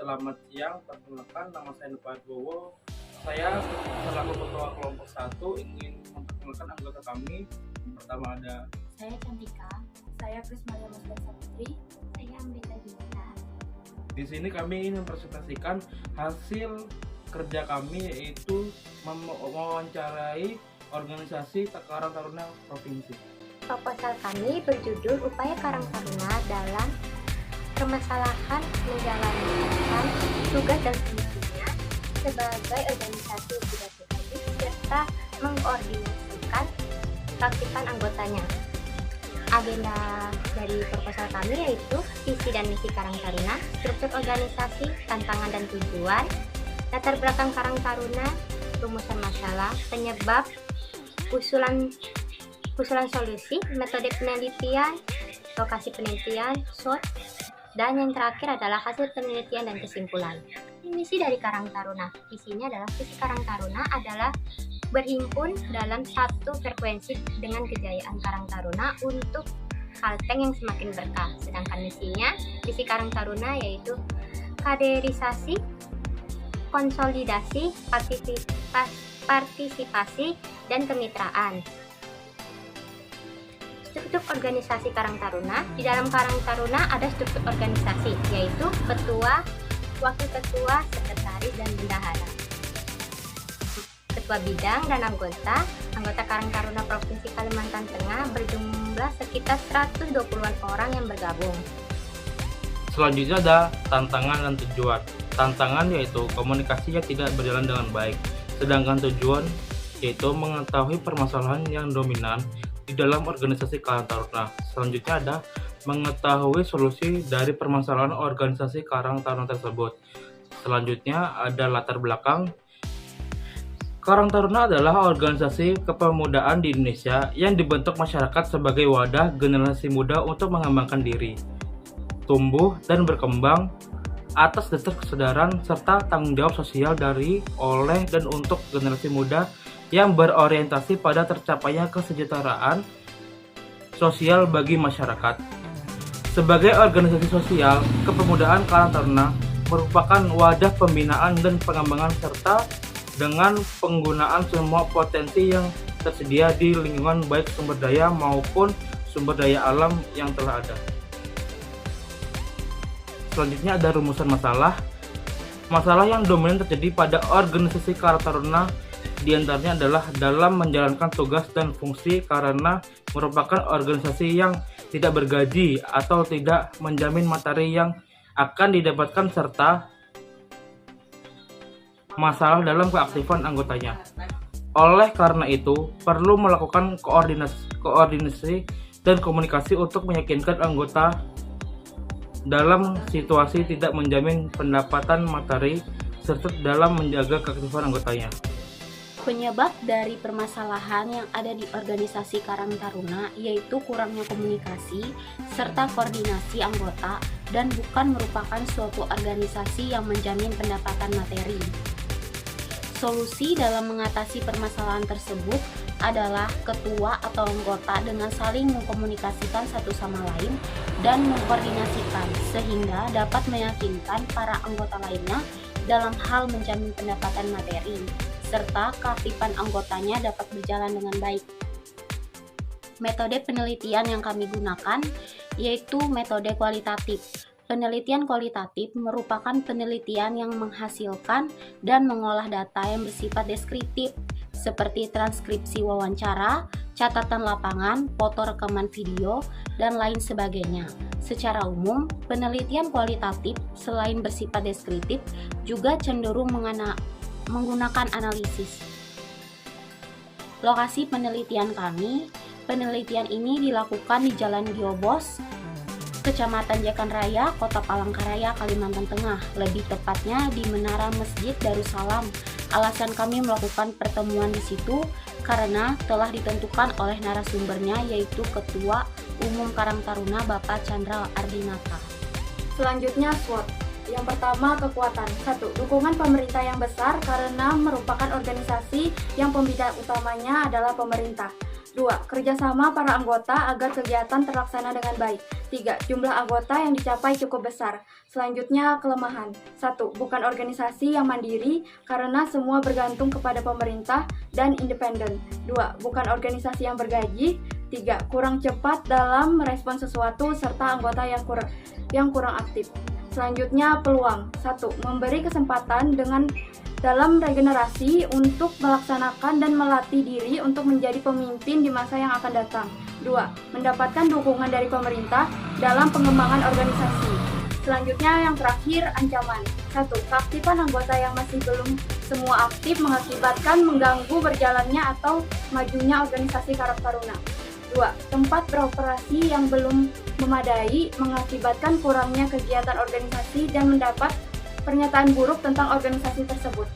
Selamat siang, perkenalkan nama saya Nupa Bowo. Saya selaku ketua kelompok 1 ingin memperkenalkan anggota kami. Yang pertama ada Saya Cantika. Saya Prismalia Muslim Saputri. Saya Amrita Dinata. di sini kami ingin mempresentasikan hasil kerja kami, yaitu mewawancarai organisasi Karang Taruna Provinsi. Proposal kami berjudul Upaya Karang Taruna dalam Permasalahan Menjalankan Tugas dan Fungsinya sebagai organisasi tidak publik serta mengkoordinasikan keaktifan anggotanya. Agenda dari proposal kami yaitu visi dan misi Karang Taruna, struktur organisasi, tantangan dan tujuan, latar belakang Karang Taruna, rumusan masalah, penyebab, usulan solusi, metode penelitian, lokasi penelitian, SWOT, dan yang terakhir adalah hasil penelitian dan kesimpulan. Misi dari Karang Taruna, visinya adalah visi Karang Taruna adalah berhimpun dalam satu frekuensi dengan kejayaan Karang Taruna untuk Kalteng yang semakin berkah. Sedangkan misinya, visi Karang Taruna yaitu kaderisasi, konsolidasi, partisipasi, dan kemitraan. Struktur organisasi Karang Taruna. Di dalam Karang Taruna ada struktur organisasi, yaitu ketua, wakil ketua, sekretaris, dan bendahara. Ketua bidang dan anggota Karang Taruna Provinsi Kalimantan Tengah berjumlah sekitar 120-an orang yang bergabung. Selanjutnya ada tantangan dan tujuan. Tantangan yaitu komunikasinya tidak berjalan dengan baik, sedangkan tujuan yaitu mengetahui permasalahan yang dominan di dalam organisasi Karang Taruna. Selanjutnya ada mengetahui solusi dari permasalahan organisasi Karang Taruna tersebut. Selanjutnya ada latar belakang. Karang Taruna adalah organisasi kepemudaan di Indonesia yang dibentuk masyarakat sebagai wadah generasi muda untuk mengembangkan diri, tumbuh dan berkembang atas dasar kesadaran serta tanggung jawab sosial dari, oleh, dan untuk generasi muda yang berorientasi pada tercapainya kesejahteraan sosial bagi masyarakat. Sebagai organisasi sosial, kepemudaan Karang Taruna merupakan wadah pembinaan dan pengembangan serta dengan penggunaan semua potensi yang tersedia di lingkungan baik sumber daya maupun sumber daya alam yang telah ada. Selanjutnya ada rumusan masalah. Masalah yang dominan terjadi pada organisasi Karang Taruna diantaranya adalah dalam menjalankan tugas dan fungsi karena merupakan organisasi yang tidak bergaji atau tidak menjamin materi yang akan didapatkan serta masalah dalam keaktifan anggotanya. Oleh karena itu, perlu melakukan koordinasi dan komunikasi untuk meyakinkan anggota dalam situasi tidak menjamin pendapatan materi serta dalam menjaga keaktifan anggotanya. Penyebab dari permasalahan yang ada di organisasi Karang Taruna yaitu kurangnya komunikasi serta koordinasi anggota dan bukan merupakan suatu organisasi yang menjamin pendapatan materi. Solusi dalam mengatasi permasalahan tersebut adalah ketua atau anggota dengan saling mengkomunikasikan satu sama lain dan mengkoordinasikan sehingga dapat meyakinkan para anggota lainnya dalam hal menjamin pendapatan materi serta keaktifan anggotanya dapat berjalan dengan baik. Metode penelitian yang kami gunakan yaitu metode kualitatif. Penelitian kualitatif merupakan penelitian yang menghasilkan dan mengolah data yang bersifat deskriptif seperti transkripsi wawancara, catatan lapangan, foto rekaman video, dan lain sebagainya. Secara umum, penelitian kualitatif selain bersifat deskriptif juga cenderung menggunakan analisis. Lokasi penelitian kami, penelitian ini dilakukan di Jalan Giobos, Kecamatan Jekan Raya, Kota Palangkaraya, Kalimantan Tengah, lebih tepatnya di Menara Masjid Darussalam. Alasan kami melakukan pertemuan di situ karena telah ditentukan oleh narasumbernya yaitu Ketua Umum Karang Taruna Bapak Chandra Ardinata. Selanjutnya SWOT. Yang pertama, kekuatan. 1. Dukungan pemerintah yang besar karena merupakan organisasi yang pembina utamanya adalah pemerintah. 2. Kerjasama para anggota agar kegiatan terlaksana dengan baik. 3. Jumlah anggota yang dicapai cukup besar. Selanjutnya, kelemahan. 1. Bukan organisasi yang mandiri karena semua bergantung kepada pemerintah dan independen. 2. Bukan organisasi yang bergaji. 3. Kurang cepat dalam merespon sesuatu serta anggota yang kurang aktif. Selanjutnya, peluang. 1. Memberi kesempatan dalam regenerasi untuk melaksanakan dan melatih diri untuk menjadi pemimpin di masa yang akan datang. 2. Mendapatkan dukungan dari pemerintah dalam pengembangan organisasi. Selanjutnya yang terakhir, ancaman. 1. Keaktifan anggota yang masih belum semua aktif mengakibatkan mengganggu berjalannya atau majunya organisasi Karang Taruna. 2. Tempat beroperasi yang belum memadai mengakibatkan kurangnya kegiatan organisasi dan mendapat pernyataan buruk tentang organisasi tersebut.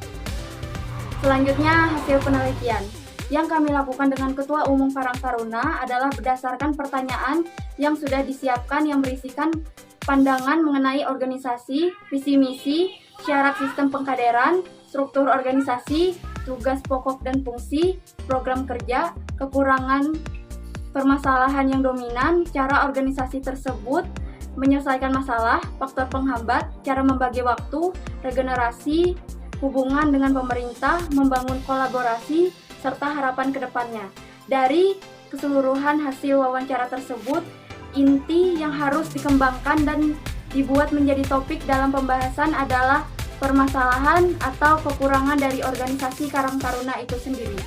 Selanjutnya, hasil penelitian. Yang kami lakukan dengan Ketua Umum Karang Taruna adalah berdasarkan pertanyaan yang sudah disiapkan yang berisikan pandangan mengenai organisasi, visi misi, syarat sistem pengkaderan, struktur organisasi, tugas pokok dan fungsi, program kerja, kekurangan permasalahan yang dominan, cara organisasi tersebut menyelesaikan masalah, faktor penghambat, cara membagi waktu, regenerasi, hubungan dengan pemerintah, membangun kolaborasi, serta harapan ke depannya. Dari keseluruhan hasil wawancara tersebut, inti yang harus dikembangkan dan dibuat menjadi topik dalam pembahasan adalah permasalahan atau kekurangan dari organisasi Karang Taruna itu sendiri.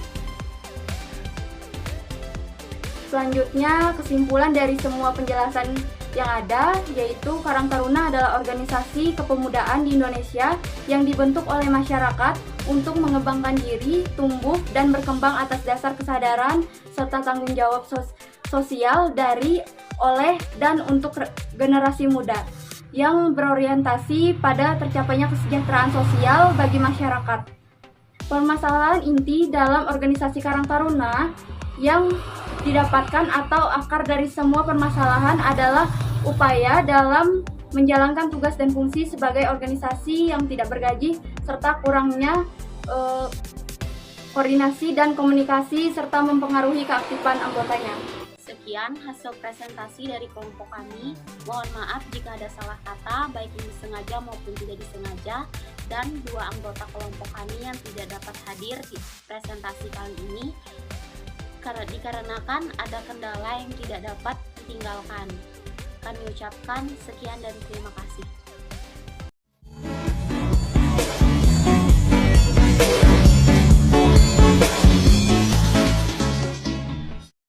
Selanjutnya, kesimpulan dari semua penjelasan yang ada, yaitu Karang Taruna adalah organisasi kepemudaan di Indonesia yang dibentuk oleh masyarakat untuk mengembangkan diri, tumbuh, dan berkembang atas dasar kesadaran serta tanggung jawab sosial oleh dan untuk generasi muda yang berorientasi pada tercapainya kesejahteraan sosial bagi masyarakat. Permasalahan inti dalam organisasi Karang Taruna yang didapatkan atau akar dari semua permasalahan adalah upaya dalam menjalankan tugas dan fungsi sebagai organisasi yang tidak bergaji serta kurangnya koordinasi dan komunikasi serta mempengaruhi keaktifan anggotanya. Sekian hasil presentasi dari kelompok kami. Mohon maaf jika ada salah kata, baik yang disengaja maupun tidak disengaja, dan 2 anggota kelompok kami yang tidak dapat hadir di presentasi kali ini dikarenakan ada kendala yang tidak dapat ditinggalkan. Kami ucapkan sekian dan terima kasih.